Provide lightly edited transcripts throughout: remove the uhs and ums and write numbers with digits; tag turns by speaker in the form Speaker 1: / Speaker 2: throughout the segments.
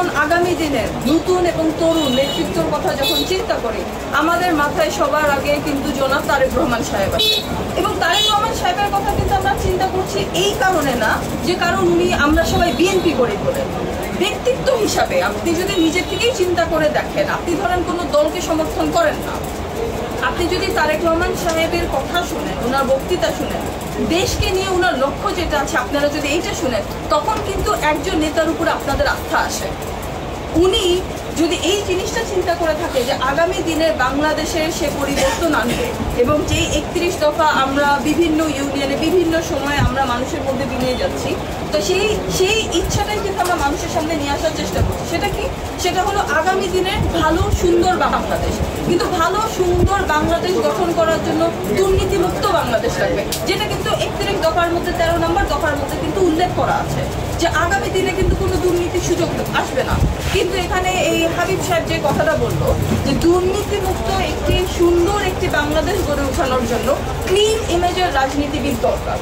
Speaker 1: যখন আগামী দিনের নতুন এবং তরুণ নেতৃত্বের কথা যখন চিন্তা করি, আমাদের মাথায় সবার আগে কিন্তু জনাব তারেক রহমান সাহেব আসে। এবং তারেক রহমান সাহেবের কথা কিন্তু আমরা চিন্তা করছি এই কারণে না যে কারণ উনি আমরা সবাই বিএনপি করি বলে। ব্যক্তিত্ব হিসাবে আপনি যদি নিজের থেকেই চিন্তা করে দেখেন, আপনি ধরেন কোনো দলকে সমর্থন করেন না, আপনি যদি তারেক রহমান সাহেবের কথা শুনেন, ওনার বক্তৃতা শুনেন, দেশকে নিয়ে ওনার লক্ষ্য যেটা আছে আপনারা যদি এইটা শুনেন, তখন কিন্তু একজন নেতার উপরে আপনাদের আস্থা আসে। উনি যদি এই জিনিসটা চিন্তা করে থাকে যে আগামী দিনে বাংলাদেশের সে পরিবর্তন আনবে এবং যে 31 দফা আমরা বিভিন্ন ইউনিয়নে বিভিন্ন সময়ে আমরা মানুষের মধ্যে বিনিয়ে যাচ্ছি, তো সেই ইচ্ছাটাই কিন্তু আমরা মানুষের সামনে নিয়ে আসার চেষ্টা করছি। সেটা কি? সেটা হলো আগামী দিনের ভালো সুন্দর বাংলাদেশ। কিন্তু ভালো সুন্দর বাংলাদেশ গঠন করার জন্য দুর্নীতিমুক্ত বাংলাদেশ লাগবে, যেটা কিন্তু 31 দফার মধ্যে 13 নম্বর দফার মধ্যে কিন্তু উল্লেখ করা আছে যে আগামী দিনে কিন্তু কোনো দুর্নীতির সুযোগ আসবে না। কিন্তু এখানে এই হাবিব সাহেব যে কথাটা বললো যে দুর্নীতিমুক্ত একটি সুন্দর একটি বাংলাদেশ গড়ে ওঠানোর জন্য ক্লিন ইমেজের রাজনীতিবিদ দরকার।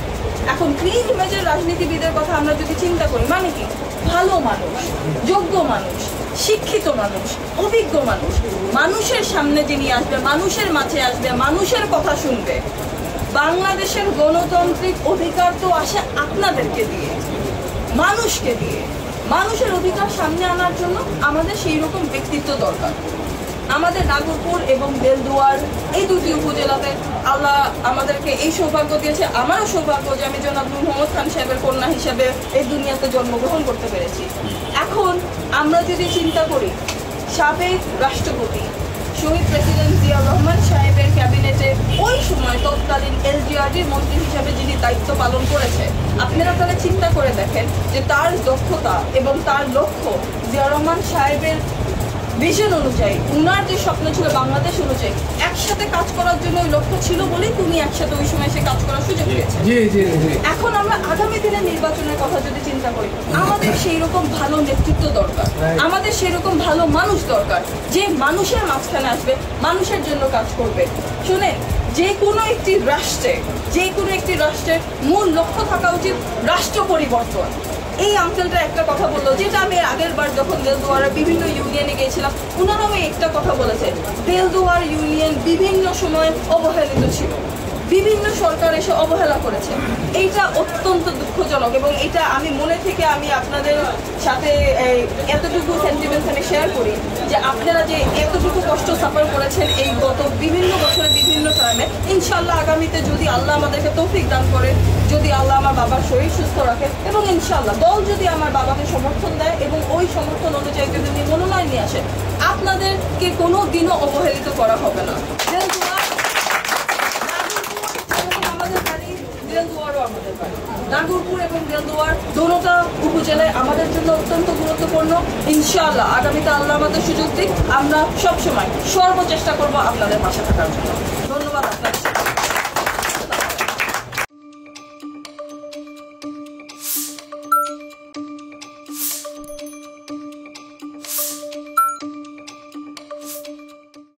Speaker 1: এখন ক্লিন ইমেজের রাজনীতিবিদের কথা আমরা যদি চিন্তা করি, মানে কি? ভালো মানুষ, যোগ্য মানুষ, শিক্ষিত মানুষ, অভিজ্ঞ মানুষ, মানুষের সামনে যিনি আসবে, মানুষের মাঝে আসবে, মানুষের কথা শুনবে। বাংলাদেশের গণতান্ত্রিক অধিকার তো আসে আপনাদেরকে দিয়ে, মানুষকে দিয়ে। মানুষের অধিকার সামনে আনার জন্য আমাদের সেই রকম ব্যক্তিত্ব দরকার। আমাদের নাগরপুর এবং বেলদুয়ার এই দুটি উপজেলাতে আল্লাহ আমাদেরকে এই সৌভাগ্য দিয়েছে। আমারও সৌভাগ্য যে আমি জনাব নূর মোহাম্মদ খান সাহেবের কন্যা হিসেবে এই দুনিয়াতে জন্মগ্রহণ করতে পেরেছি। এখন আমরা যদি চিন্তা করি, সাবেক রাষ্ট্রপতি শহীদ প্রেসিডেন্ট জিয়াউর রহমান সাহেবের ক্যাবিনেটে ওই সময় তৎকালীন এলজিআরডির মন্ত্রী হিসাবে যিনি দায়িত্ব পালন করেছে, আপনারা তাহলে চিন্তা করে দেখেন যে তার দক্ষতা এবং তার লক্ষ্য জিয়াউর রহমান সাহেবের ভিশন অনুযায়ী, উনার যে স্বপ্ন ছিল বাংলাদেশ অনুযায়ী একসাথে কাজ করার জন্য ওই লক্ষ্য ছিল বলেই তুমি একসাথে ওই সময় এসে কাজ করার সুযোগ পেয়েছে। এখন আমরা আগামী দিনের নির্বাচনের কথা যদি চিন্তা করি, আমাদের সেই রকম ভালো নেতৃত্ব দরকার, আমাদের সেই রকম ভালো মানুষ দরকার যে মানুষের মাঝখানে আসবে, মানুষের জন্য কাজ করবে। শুনে যে কোনো একটি রাষ্ট্রের মূল লক্ষ্য থাকা উচিত রাষ্ট্র পরিবর্তন। এই আঙ্কেলটা একটা কথা বললো, যেটা আমি আগের বার যখন বেলদুয়ারের বিভিন্ন ইউনিয়নে গিয়েছিলাম, ওনারাও একটা কথা বলেছে, বেলদুয়ার ইউনিয়ন বিভিন্ন সময় অবহেলিত ছিল, বিভিন্ন সরকার এসে অবহেলা করেছে। এইটা অত্যন্ত দুঃখজনক এবং এটা আমি মনে থেকে আমি আপনাদের সাথে এতটুকু সেন্টিমেন্টস আমি শেয়ার করি যে আপনারা যে এতটুকু কষ্ট সাফার করেছেন এই গত বিভিন্ন বছরে বিভিন্ন টাইমে, ইনশাল্লাহ আগামীতে যদি আল্লাহ আমাদেরকে তৌফিক দান করে, যদি আল্লাহ আমার বাবার শরীর সুস্থ রাখে এবং ইনশাল্লাহ দল যদি আমার বাবাকে সমর্থন দেয় এবং ওই সমর্থন অনুযায়ী যদি মনোনয়ন নিয়ে আসে, আপনাদেরকে কোনো দিনও অবহেলিত করা হবে না। নাগরপুর এবং বেলদুয়ার দোনোটা উপজেলায় আমাদের জন্য অত্যন্ত গুরুত্বপূর্ণ। ইনশাআল্লাহ আগামীতে আল্লাহ আমাদের সুযোগ দিক, আমরা সবসময় সর্বচেষ্টা করবো আপনাদের পাশে থাকার জন্য। ধন্যবাদ আপনাদের।